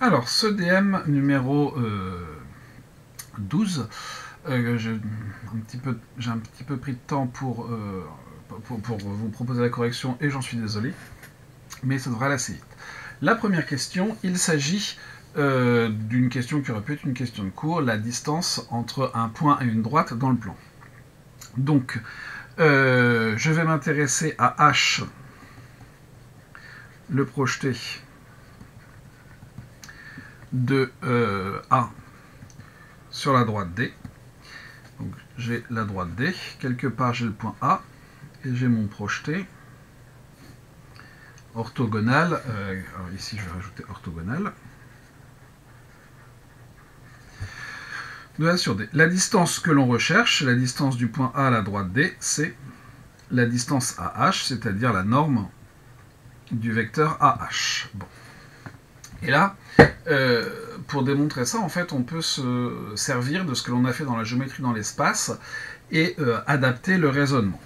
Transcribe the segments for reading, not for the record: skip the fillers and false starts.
Alors, ce DM numéro 12, j'ai un petit peu pris de temps pour vous proposer la correction et j'en suis désolé, mais ça devrait aller assez vite. La première question, il s'agit d'une question qui aurait pu être une question de cours, la distance entre un point et une droite dans le plan. Donc, je vais m'intéresser à H, le projeté de A sur la droite D. Donc j'ai la droite D, quelque part j'ai le point A, et j'ai mon projeté orthogonal. Alors ici je vais rajouter orthogonal. De A sur D. La distance que l'on recherche, la distance du point A à la droite D, c'est la distance AH, c'est-à-dire la norme du vecteur AH. Bon. Et là, pour démontrer ça, en fait, on peut se servir de ce que l'on a fait dans la géométrie dans l'espace et adapter le raisonnement.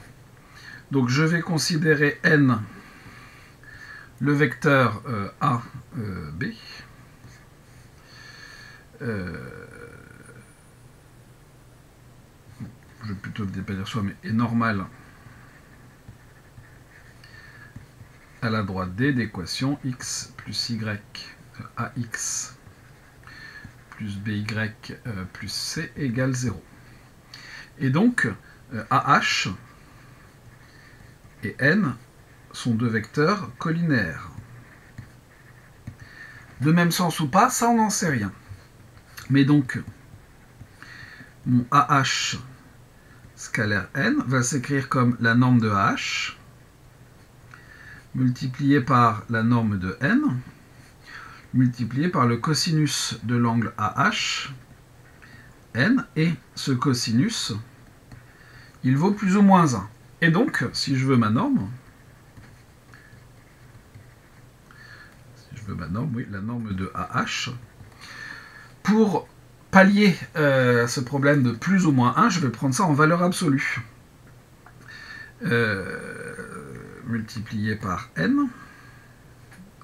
Donc je vais considérer n le vecteur A, B. Je vais plutôt pas dire soit, mais est normal à la droite D d'équation x plus y ax plus by plus c égale 0. Et donc, AH et n sont deux vecteurs collinaires. De même sens ou pas, ça on n'en sait rien. Mais donc, mon AH scalaire n va s'écrire comme la norme de AH multiplié par la norme de n multiplié par le cosinus de l'angle AH n, et ce cosinus, il vaut plus ou moins 1. Et donc, si je veux ma norme, oui, la norme de AH, pour pallier ce problème de plus ou moins 1, je vais prendre ça en valeur absolue. Multiplié par n,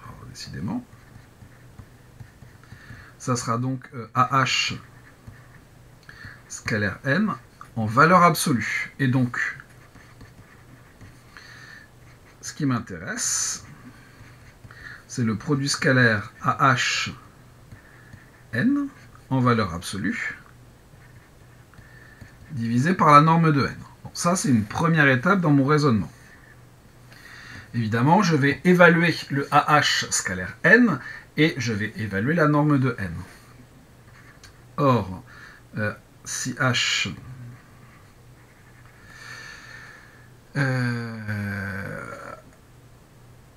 alors, décidément, ça sera donc AH scalaire n en valeur absolue. Et donc, ce qui m'intéresse, c'est le produit scalaire AH n en valeur absolue divisé par la norme de n. Bon, ça, c'est une première étape dans mon raisonnement. Évidemment, je vais évaluer le AH scalaire n et je vais évaluer la norme de n. Or, si H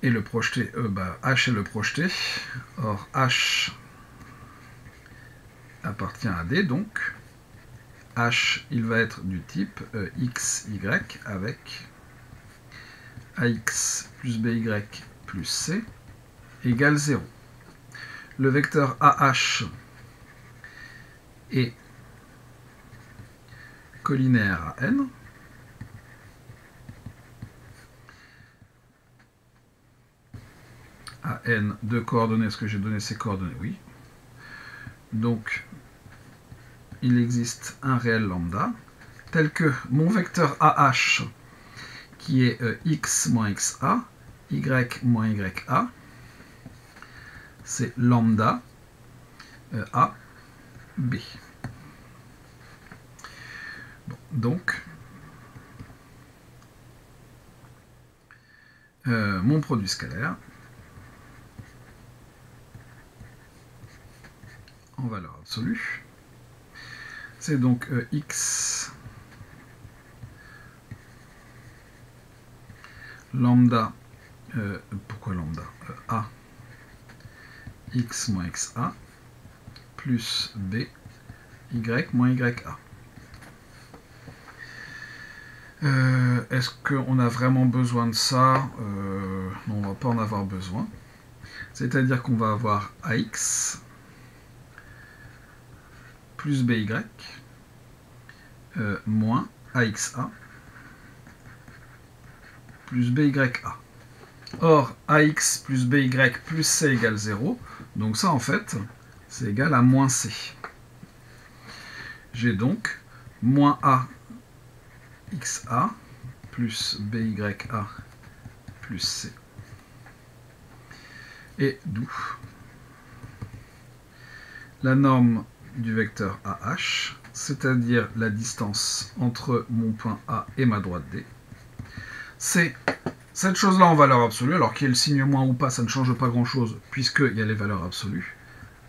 et le projeté, H est le projeté, or H appartient à D, donc H, il va être du type x, y avec ax plus by plus c égale 0. Le vecteur AH est collinaire à n. À n de coordonnées, est-ce que j'ai donné ces coordonnées? Oui. Donc, il existe un réel lambda, tel que mon vecteur AH, qui est x moins xa, y moins ya, c'est lambda a, b. Bon, donc, mon produit scalaire, en valeur absolue, c'est donc x lambda, pourquoi lambda, a x moins xa plus b y moins ya. Est-ce qu'on a vraiment besoin de ça? Non, on ne va pas en avoir besoin. C'est-à-dire qu'on va avoir ax plus by moins axa plus bya. Or, ax plus by plus c égale 0, Donc ça, en fait, c'est égal à moins c. J'ai donc moins a xa plus bya plus c. Et d'où la norme du vecteur AH, c'est-à-dire la distance entre mon point A et ma droite D, c'est cette chose-là en valeur absolue, alors qu'il y ait le signe moins ou pas, ça ne change pas grand-chose, puisqu'il y a les valeurs absolues.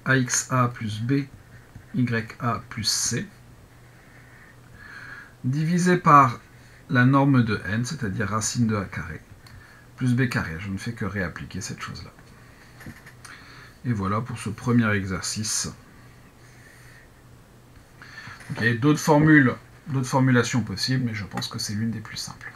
AXA plus BYA plus C, divisé par la norme de n, c'est-à-dire racine de A carré, plus B carré. Je ne fais que réappliquer cette chose-là. Et voilà pour ce premier exercice. Il y a d'autres formulations possibles, mais je pense que c'est l'une des plus simples.